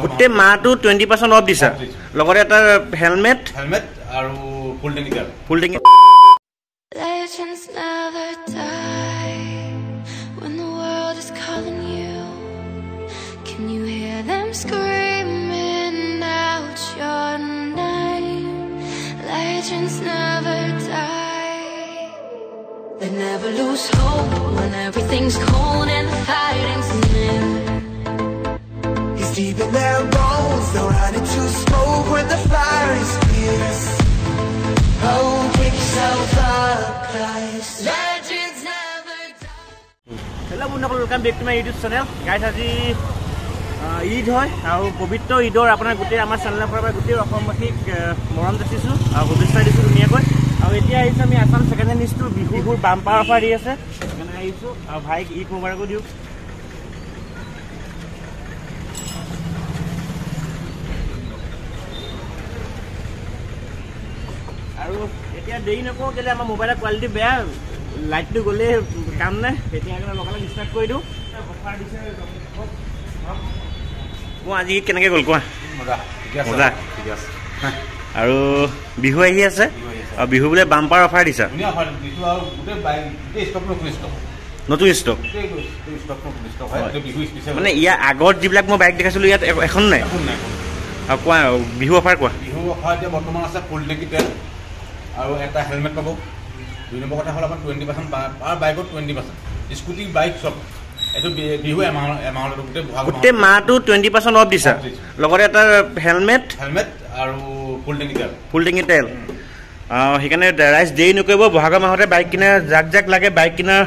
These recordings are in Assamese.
গোটেই মাহটো 20% অফ দিছা লগতে এটা হেলমেট আৰু ফুল টেংকি Legends never die when the world is calling you. Can you hear them screaming out your name? Legends never die. They never lose hope when everything's cold and the fighting's near. It's deep in their bones, they'll run into smoke when the fire is fierce. Oh, pick yourself up, Christ. Legends never die. Hello, welcome back to my YouTube channel. Guys, আজি ঈদ হয় আৰু পবিত্ৰ ঈদৰ আপোনাৰ গোটেই আমাৰ চেনেলৰ পৰা গোটেই অসমবাসীক মৰম যাচিছোঁ আৰু শুভেচ্ছা দিছোঁ ধুনীয়াকৈ আৰু এতিয়া আহিছোঁ আমি আছাম ছেকেণ্ড হেণ্ড নিউজটো বিহুৰ বাম্পাৰ অফাৰ দি আছে সেইকাৰণে আহিছোঁ আৰু ভাইক ঈদ মোবাৰকো দিওঁ আৰু এতিয়া দেৰি নকৰোঁ কেলৈ আমাৰ মোবাইলৰ কোৱালিটি বেয়া লাইটটো গ'লে কাম নাই এতিয়া লগালগ ষ্টাৰ্ট কৰি দিওঁ অফাৰ দিছে কোৱা আজি কেনেকৈ গ'ল কোৱা মজা আৰু বিহু আহি আছে আৰু বিহু বোলে বাম্পাৰ অফাৰ দিছা নতুন ষ্টক মানে ইয়াৰ আগত যিবিলাক মই বাইক দেখাইছিলোঁ ইয়াত এখন নাই আৰু কোৱা বিহু অফাৰ কোৱা বিহু অফাৰ এতিয়া বৰ্তমান আছে ফুল টেংকি তেল আৰু এটা হেলমেট পাব 2 নম্বৰ কথা হ'ল আপোনাৰ 20% পাৰ বাইকত 20% স্কুটি বাইক চব এইটো বিহু এমাউণ্ট গোটেই মাহটো 20% অফ দিছা লগতে এটা হেলমেট আৰু ফুল টেংকি তেল সেইকাৰণে ৰাইজ দেৰি নকৰিব বহাগৰ মাহতে বাইক কিনা যাক লাগে বাইক কিনাৰ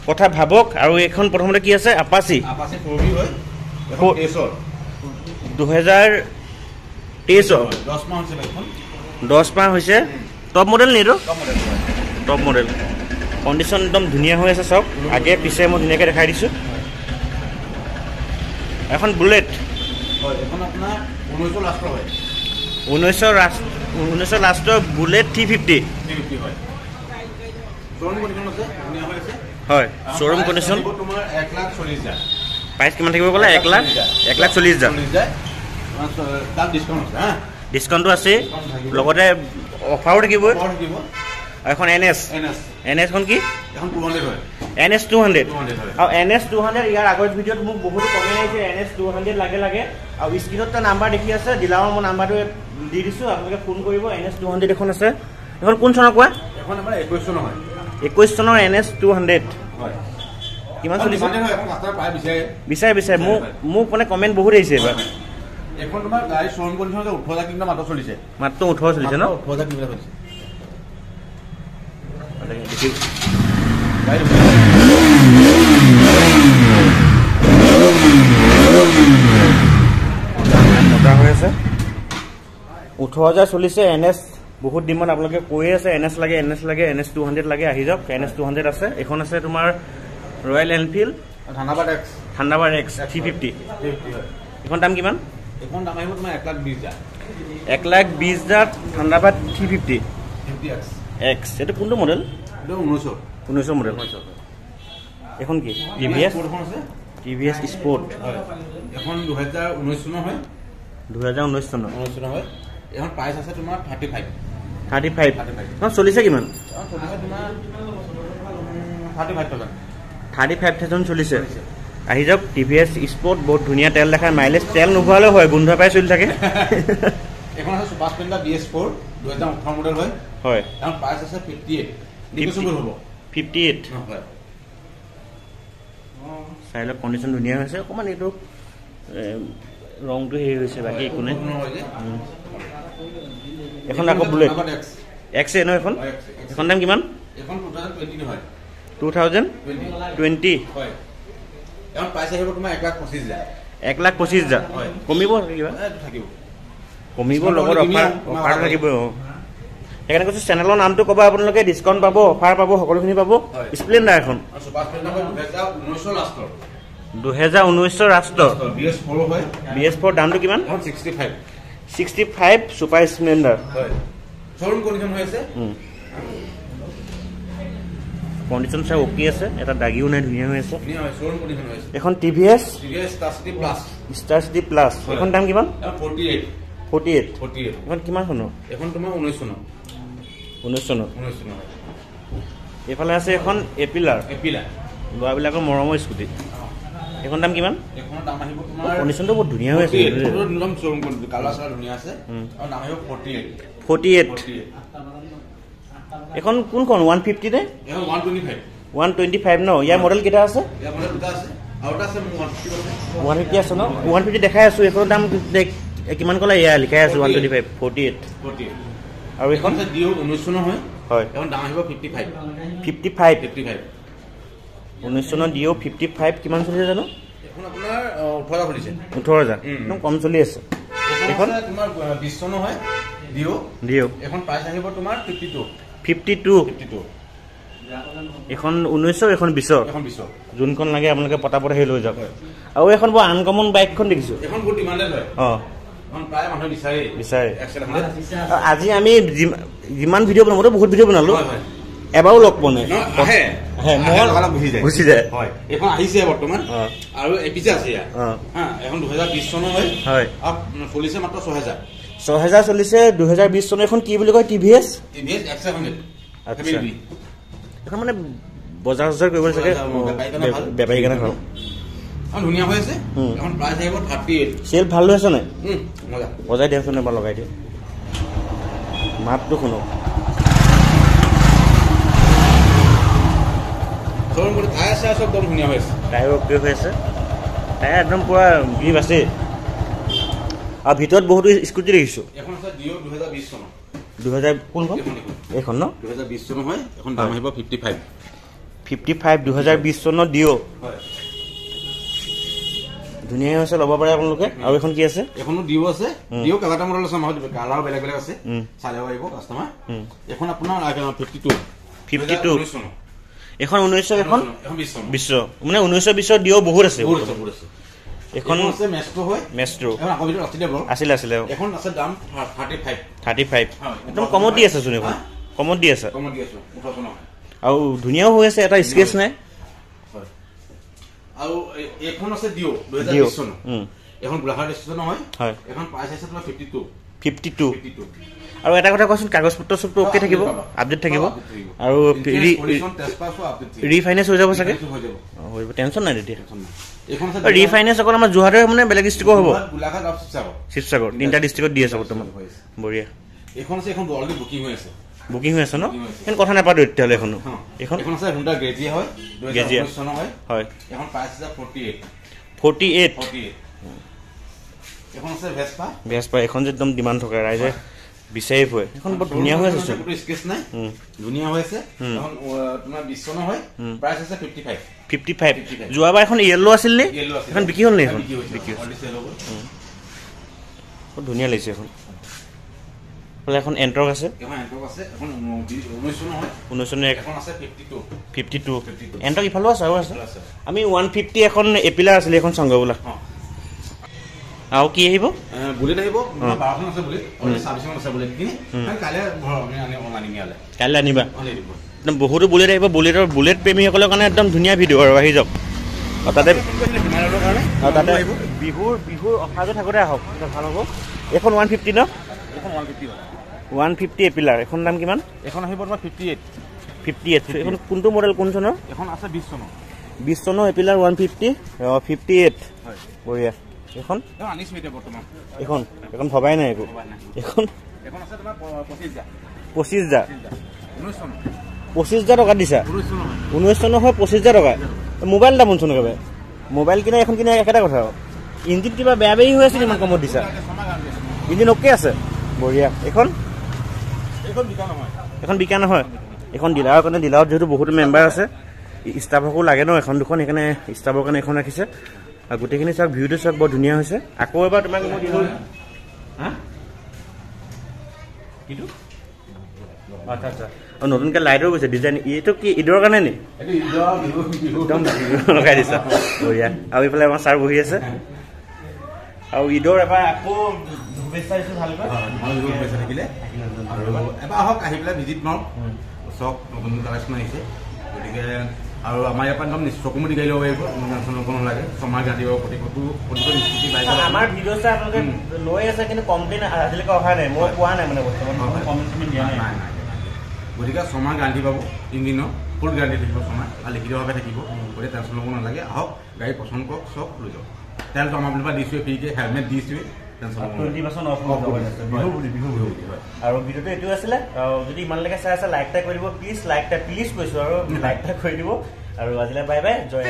কথা ভাবক আৰু এইখন প্ৰথমতে কি আছে আপাচি 2023 10 মাহ হৈছে টপ মডেল নি টপ মডেল কণ্ডিশ্যন একদম ধুনীয়া হৈ আছে চাওক আগে পিছে মই ধুনীয়াকৈ দেখাই দিছোঁ এখন বুলেট এখন আপোনাৰ 19 লাষ্টৰ বুলেট 350 হয় শ্ব'ৰুম কণ্ডিশ্যন তোমাৰ 1,40,000 প্ৰাইচ কিমান থাকিব ক'লে 1,40,000 তাত ডিছকাউণ্ট আছে হা ডিছকাউণ্টটো আছে লগতে অফাৰো থাকিবই এখন NS খন কি এখন 200 হয় NS 200 আৰু NS 200 ইয়াৰ আগৰ ভিডিঅ'ত মোক বহুত কমেণ্ট আহিছে NS 200 লাগে আৰু স্ক্ৰীনত এটা নাম্বাৰ দেখি আছে ডিলাৰৰ মই নাম্বাৰটো দি দিছোঁ আপোনালোকে ফোন কৰিব NS 200 এখন আছে এখন কোন চনৰ কোৱা এখন আমাৰ 21 চনৰ হয় 21 চনৰ NS 200 হয় কিমান চলিছে মানে হয় এখন ৰাস্তাৰ পাই বিচাৰে মোক মানে কমেণ্ট বহুত আহিছে এবাৰ এখন তোমাৰ গাড়ী শ্ব'ৰুম কণ্ডিশ্যনতে 18,000 কিলোমিটাৰ মাত্ৰ চলিছে ন 18,000 কিলোমিটাৰ চলিছে মজা হৈ আছে 18,000 চলিছে NS বহুত ডিমাণ্ড আপোনালোকে কৈ আছে NS লাগে NS 200 লাগে আহি যাওক NS 200 আছে এখন আছে তোমাৰ ৰয়েল এনফিল্ড থাণ্ডাৰবাৰ্ড X 350 এখন দাম কিমান এখন দাম আহিব তোমাৰ 1,20,000 থাণ্ডাৰবাৰ্ড 350 X এইটো কোনটো মডেল 19 মডেল এখন কি TVS স্পৰ্ট এখন 2019 চনৰ হয় 2019 চনৰ হয় এখন প্ৰাইচ আছে তোমাৰ 35 এখন চলিছে কিমান 35,000 চলিছে আহি যাওক TVS স্পৰ্ট বহুত ধুনীয়া তেল দেখায় মাইলেজ তেল নোভোৱালেও হয় গোন্ধ পাই চলি থাকে এখন আছে সুপাৰ স্প্লেণ্ডাৰ BS4 2018 মডেল হয় এখন প্ৰাইচ আছে 58 নিগোচিয়েবল হ'ব 58 হয় চাইলৰ কণ্ডিশ্যন ধুনীয়া হৈছে অকণমান এইটো ৰংটো হেৰি হৈছে বাকী একো নাই এখন আকৌ বুলেট X ন এখন দাম কিমান এখন 2020 হয় 2020 হয় এখন প্ৰাইচ আহিব তোমাৰ 1,25,000 1,25,000 কমিব লগত অফাৰ থাকিব সেইকাৰণে কৈছোঁ চেনেলৰ নামটো ক'ব আপোনালোকে ডিছকাউণ্ট পাব অফাৰ পাব সকলোখিনি পাব স্প্লেণ্ডাৰ এখন 2019 লাষ্টৰ BS4 দামটো কিমান 65 ছুপাৰ স্প্লেণ্ডাৰ শ্ব'ৰুম কণ্ডিশ্যন হৈ আছে কণ্ডিশ্যন চাই অ'কে আছে, এটা দাগিও নাই, ধুনীয়া হৈ আছে। ধুনীয়া হয়, শ্ব'ৰুম কণ্ডিশ্যন হৈ আছে। এখন TVS star city plus. Star city plus, এখন দাম কিমান? 48। 48। এখন কিমান চনৰ? এখন তোমাৰ 19 চনৰ। 19 চনৰ। 19 চনৰ। এইফালে আছে এখন এপিলাৰ, ল'ৰাবিলাকৰ মৰমৰ স্কুটি। এখন দাম কিমান? এখনৰ দাম আহিব তোমাৰ কণ্ডিশ্যনটো বহুত ধুনীয়া হৈ আছে, একদম শ্ব'ৰুম কণ্ডিশ্যন, কালাৰ চালাৰ ধুনীয়া আছে। আৰু দাম আহিব 48। 48। এখন কোনখন 150 নে? এখন 125। 125 ন? ইয়াৰ মডেল কেইটা আছে? ইয়াৰ মডেল দুটা আছে, আৰু এটা আছে 150 আছে। 150 আছে ন? 150 দেখাই আছো, এইখনৰ দাম কিমান ক'লে? এয়া লিখাই আছো 125, 48। আৰু এইখন ডিঅ 19 চনৰ হয়। হয়, এখন দাম আহিব 55। 55। 55। 19 চনৰ ডিঅ 55। কিমান চলিছে জানো? এখন আপোনাৰ 18 চলিছে। 18,000, একদম কম চলি আছে। এখন তোমাৰ 20 চনৰ হয় ডিঅ। এখন প্ৰাইচ আহিব তোমাৰ 52। 52। এখন 19, এখন 20। এখন 20। যোনখন লাগে আপোনালোকে পটাপট আহি লৈ যাওক। আৰু এখন বৰ আনকমন বাইকখন দেখিছো। এখন বহুত ডিমাণ্ডেড হয়। এখন প্ৰায় মানুহে বিচাৰে। আজি আমি যিমান ভিডিঅ' বনাম, মইতো বহুত ভিডিঅ' বনালো, এবাৰো লগ পোৱা নাই। গুচি যায়। এখন আহিছে বৰ্তমান, আৰু এপিছে আছে ইয়াৰ। এখন 2020 চনৰ হয়, চলিছে মাত্ৰ 6,000। 6,000 চলিছে, 2020 চনৰ। এখন কি বুলি কয়? TVS X700। আচ্ছা, এখন মানে বজাৰ চজাৰ কৰিব চাগে, বেপাৰী কাৰণে ভাল। ধুনীয়া হৈ আছে। এখন প্ৰাইচ আহিব 38। চেল ভাল হৈ আছে নাই? মজা। বজাই দিয়কচোন, এবাৰ লগাই দিয়ক, মাতটো শুনক। টায়াৰ চায়াৰ চব একদম ধুনীয়া হৈ আছে। টায়াৰ অ'কে হৈ আছে, টায়াৰ একদম পুৰা গ্ৰিপ আছে। আৰু ভিতৰত বহুতো স্কুটি দেখিছোঁ। এখন আছে ডিঅ 2020 চনৰ। 2000 কোনখন? এইখন ন? 2020 চনৰ হয়। এখন দাম আহিব 55। 55, 2020 চনৰ ডিঅ। ধুনীয়া হৈছে, ল'ব পাৰে আপোনালোকে। আৰু এখন কি আছে? এখনো ডিঅ আছে। ডিঅ কেইবাটা মডেল আছে, কালাৰ বেলেগ বেলেগ আছে, চাই ল'ব পাৰিব কাষ্টমাৰ। এখন আপোনাৰ 52। এখন 19, এখন 20। মানে 19, 20 ডিঅ বহুত আছে। এখন আছে মেষ্ট্ৰ হয়। মেষ্ট্ৰ এখন আকৌ ভিতৰত আছিলে। এখন আছে দাম 35। একদম কমত দি আছে চোন, এখন কমত দি আছে। আৰু ধুনীয়াও হৈ আছে, এটা স্কেচ নাই। আৰু এখন আছে ডিঅ 2020 চনৰ। এখন গোলাঘাট ষ্টেচন হয়। এখন প্ৰাইচ আছে তোমাৰ 52। আৰু এটা কথা কোৱাচোন, কাগজ পত্ৰ চবটো অ'কে থাকিব, আপডেট থাকিব, আৰু ৰিফাইনেন্স হৈ যাব চাগে? হৈ যাব, টেনশ্যন নাই তেতিয়া। ৰিফাইনেন্স অকল আমাৰ যোৰহাটৰ মানে বেলেগ ডিষ্ট্ৰিক্টৰ হ'ব? শিৱসাগৰ, 3টা ডিষ্ট্ৰিক্টত দি আছে বৰ্তমান। বঢ়িয়া। এখন আছে, এখন অলৰেডি বুকিং হৈ আছে। বুকিং হৈ আছে ন? এখন কথা নাপাতো তেতিয়াহ'লে। এখনো এখন আছে হুণ্ডা গ্ৰেজিয়া হয়, 2019 চনৰ হয়। এখন প্ৰাইচ আছে 48। এখন আছে ভেস্পা। এখন যে একদম ডিমাণ্ড থকা, ৰাইজে বিচাৰি ফুৰে। এখন বৰ ধুনীয়া হৈ আছে, স্কেচ নাই, ধুনীয়া হৈ আছে। এখন তোমাৰ 20 চনৰ হয়, প্ৰাইচ আছে 55। যোৱাবাৰ এখন য়েল্লো আছিল নে? এখন বিক্ৰী হ'ল নে? এখন বিক্ৰী হ'ল। বৰ ধুনীয়া লাগিছে এখন। এখন এণ্ট্ৰক আছে, 19 চনৰ। এখন আছে 52। এণ্ট্ৰক ইফালেও আছে, আৰু আছে। আমি 150 এখন এপিলাৰ আছিলে, এখন সংগ বোলা। আৰু কি আহিব? বুলেট আহিব, 12খন আছে বুলেট, 26খন আছে বুলেট। কাইলৈ আনিবা। একদম বহুতো বুলেট আহিব। বুলেট প্ৰেমীসকলৰ কাৰণে একদম ধুনীয়া ভিডিঅ' আৰু আহি যাওক। তাতে বিহুৰ অফাৰটো থাকোঁতে আহক, ভাল হ'ব। এখন 150 ন? 150 এপিলাৰ। এখন দাম কিমান? এখন আহিব তোমাৰ 58। এখন কোনটো মডেল, কোন চনৰ? এখন আছে 20 চনৰ এপিলাৰ 150, 58। বঢ়িয়া। এখন এখন ভবাই নাই একো। এখন আছে তোমাৰ 25,000। 25,000 টকা দিছা? 19 চনৰ হয়, 25,000 টকা। মোবাইল দাম শুনচোন একেবাৰে। মোবাইল কিনা এখন কিনা একেটা কথা। ইঞ্জিন কিবা বেয়া হৈ আছে, ইমান কমত দিছা? ইঞ্জিন অ'কে আছে, বঢ়িয়া। এখন বিকা নহয়। এখন ডিলাৰৰ কাৰণে, ডিলাৰত যিহেতু বহুতো মেম্বাৰ আছে, ষ্টাফকো লাগে ন এখন দুখন, সেইকাৰণে ষ্টাফৰ কাৰণে এখন ৰাখিছে। আৰু গোটেইখিনি চাওক, ভিউটো চাওক, বৰ ধুনীয়া হৈছে। আকৌ এবাৰ তোমাক মই দিলোঁ। আচ্ছা। আৰু নতুনকৈ লাইটৰ গৈছে ডিজাইন। এইটো কি ঈদৰ কাৰণে নি? একদম লগাই দিছা, বঢ়িয়া। আৰু এইফালে আমাৰ ছাৰ বহি আছে। আৰু ঈদৰ এবাৰ আকৌ শুভেচ্ছা দিছোঁ ভালকৈ। থাকিলে আৰু এবাৰ আহক, আহি পেলাই ভিজিট মাৰক, চাওক নতুন কালেকশ্যন আহিছে। গতিকে গতিকে আৰু আমাৰ ইয়াৰ পৰা একদম চকুমুদি গাড়ী ল'ব পাৰিব টেনশ্যন ল'ব নালাগে 6 মাহ গাড়ী দিব প্ৰতিটো স্কুটি বাইক আমাৰ ভিডিঅ' চাই আপোনালোকে লৈ আছে কিন্তু কমপ্লেইন আজিলৈকে অহা নাই মই পোৱা নাই মানে বৰ্তমান কমপ্লেইন দিয়া নাই গতিকে 6 মাহ গাড়ী পাব ইঞ্জিনৰ ফুল গাড়ী থাকিব 6 মাহ আৰু লিখিতভাৱে থাকিব গতিকে টেনশ্যন ল'ব নালাগে আহক গাড়ী পচন্দ কৰক চব লৈ যাওক তেলটো আমাৰ পৰা দিছোৱে ফ্ৰীকে হেলমেট দিছোৱে 20% অফ আৰু ভিডিঅ'টো এইটো আছিলে যদি ইমানলৈকে চাই আছে লাইক এটা কৰি দিব প্লিজ কৈছো আৰু লাইক এটা কৰি দিব আৰু আজিলৈ বাই বাই জয়